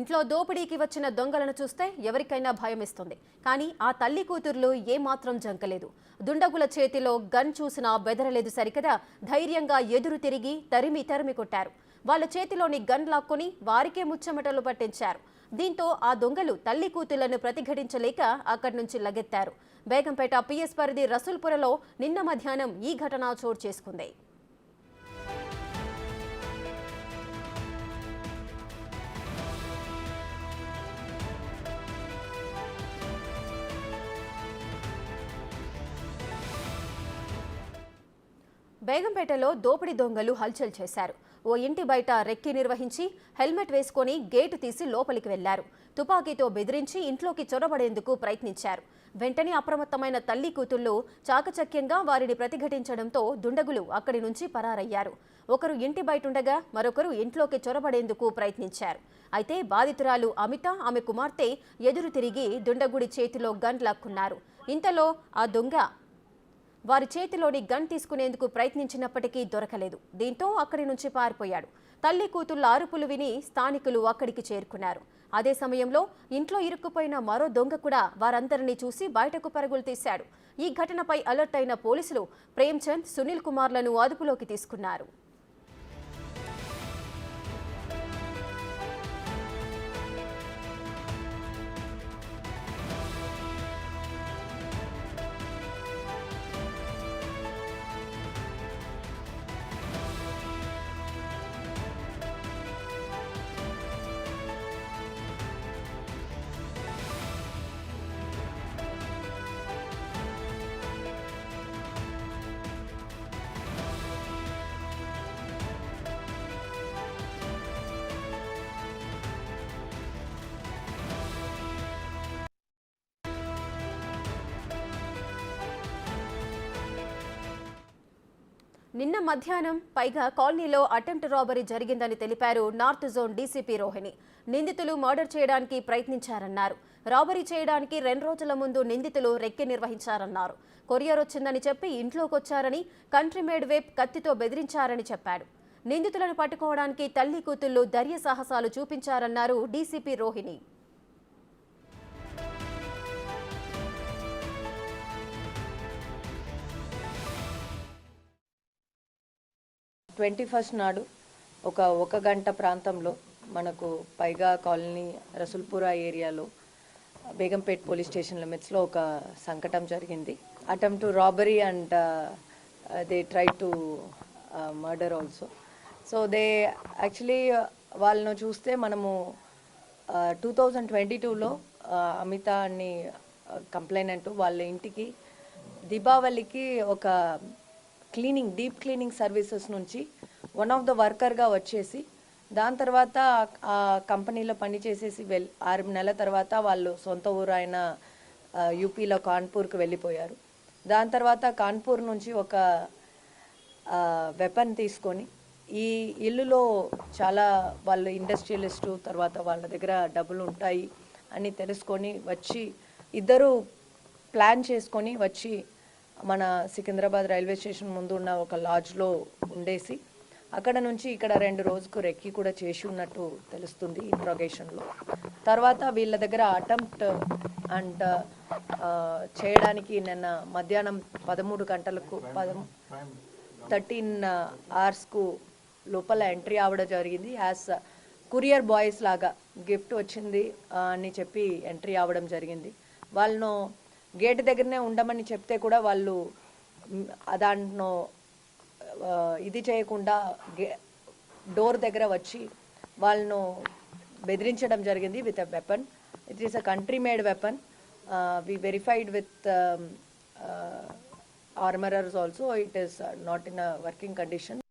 ఇంట్లో దోపిడీకి వచ్చిన దొంగలను చూస్తే ఎవరికైనా భయమిస్తుంది. కానీ ఆ తల్లి కూతుర్లు ఏమాత్రం జంకలేదు. దుండగుల చేతిలో గన్ చూసినా బెదరలేదు సరికదా, ధైర్యంగా ఎదురు తిరిగి తరిమి కొట్టారు. వాళ్ళ చేతిలోని గన్ లాక్కొని వారికే ముచ్చమటలు పట్టించారు. దీంతో ఆ దొంగలు తల్లి కూతుళ్లను ప్రతిఘటించలేక అక్కడి నుంచి లగెత్తారు. బేగంపేట పిఎస్ పరిధి రసూల్పురలో నిన్న మధ్యాహ్నం ఈ ఘటన చోటు చేసుకుంది. బేగంపేటలో దోపిడీ దొంగలు హల్చల్ చేశారు. ఓ ఇంటి బయట రెక్కి నిర్వహించి హెల్మెట్ వేసుకొని గేటు తీసి లోపలికి వెళ్లారు. తుపాకీతో బెదిరించి ఇంట్లోకి చొరబడేందుకు ప్రయత్నించారు. వెంటనే అప్రమత్తమైన తల్లి కూతుళ్లు చాకచక్యంగా వారిని ప్రతిఘటించడంతో దుండగులు అక్కడి నుంచి పరారయ్యారు. ఒకరు ఇంటి బయటుండగా మరొకరు ఇంట్లోకి చొరబడేందుకు ప్రయత్నించారు. అయితే బాధితురాలు అమిత, ఆమె కుమార్తె ఎదురు తిరిగి దుండగుడి చేతిలో గన్ లాక్కున్నారు. ఇంతలో ఆ దొంగ వారి చేతిలోని గన్ తీసుకునేందుకు ప్రయత్నించినప్పటికీ దొరకలేదు. దీంతో అక్కడి నుంచి పారిపోయాడు. తల్లి కూతుళ్ల అరుపులు విని స్థానికులు అక్కడికి చేరుకున్నారు. అదే సమయంలో ఇంట్లో ఇరుక్కుపోయిన మరో దొంగ కూడా వారందరినీ చూసి బయటకు పరుగులు తీశాడు. ఈ ఘటనపై అలర్ట్ అయిన పోలీసులు ప్రేమ్చంద్, సునీల్ కుమార్లను అదుపులోకి తీసుకున్నారు. నిన్న మధ్యాహ్నం పైగా కాలనీలో అటెంప్ట్ రాబరీ జరిగిందని తెలిపారు నార్త్ జోన్ డీసీపీ రోహిణి. నిందితులు మర్డర్ చేయడానికి ప్రయత్నించారన్నారు. రాబరీ చేయడానికి 2 రోజుల ముందు నిందితులు రెక్కి నిర్వహించారన్నారు. కొరియర్ వచ్చిందని చెప్పి ఇంట్లోకొచ్చారని, కంట్రీ మేడ్ వేప్ కత్తితో బెదిరించారని చెప్పాడు. నిందితులను పట్టుకోవడానికి తల్లి కూతుళ్లు ధైర్య సాహసాలు చూపించారన్నారు డీసీపీ రోహిణి. 21st నాడు ఒక గంట ప్రాంతంలో మనకు పైగా కాలనీ రసూల్పురా ఏరియాలో బేగంపేట్ పోలీస్ స్టేషన్ లిమిట్స్లో ఒక సంకటం జరిగింది. Attempt to robbery and they try to murder also. So they actually వాళ్ళను చూస్తే మనము 2022లో అమిత అని కంప్లైనెంట్ వాళ్ళ ఇంటికి దీపావళికి ఒక డీప్ క్లీనింగ్ సర్వీసెస్ నుంచి వన్ ఆఫ్ ద వర్కర్గా వచ్చేసి, దాని తర్వాత ఆ కంపెనీలో పనిచేసేసి 6 నెలల తర్వాత వాళ్ళు సొంత ఊరు అయిన యూపీలో కాన్పూర్కి వెళ్ళిపోయారు. దాని తర్వాత కాన్పూర్ నుంచి ఒక వెపన్ తీసుకొని ఈ ఇల్లులో చాలా వాళ్ళు ఇండస్ట్రియలిస్టు, తర్వాత వాళ్ళ దగ్గర డబ్బులు ఉంటాయి అని తెలుసుకొని వచ్చి ఇద్దరు ప్లాన్ చేసుకొని వచ్చి మన సికింద్రాబాద్ రైల్వే స్టేషన్ ముందు ఉన్న ఒక లాడ్జ్లో ఉండేసి అక్కడ నుంచి ఇక్కడ 2 రోజుకు రెక్కి కూడా చేసి ఉన్నట్టు తెలుస్తుంది ఇంట్రాగేషన్లో. తర్వాత వీళ్ళ దగ్గర అటెంప్ట్ అండ్ చేయడానికి నిన్న మధ్యాహ్నం 13 గంటలకు 13 hours లోపల ఎంట్రీ అవ్వడం జరిగింది. యాజ్ కొరియర్ బాయ్స్ లాగా గిఫ్ట్ వచ్చింది అని చెప్పి ఎంట్రీ అవ్వడం జరిగింది. వాళ్ళను గేట్ దగ్గరనే ఉండమని చెప్తే కూడా వాళ్ళు దాంట్లో ఇది చేయకుండా డోర్ దగ్గర వచ్చి వాళ్ళను బెదిరించడం జరిగింది with a weapon. It is a country made weapon. We verified with armorers also. It is not in a working condition.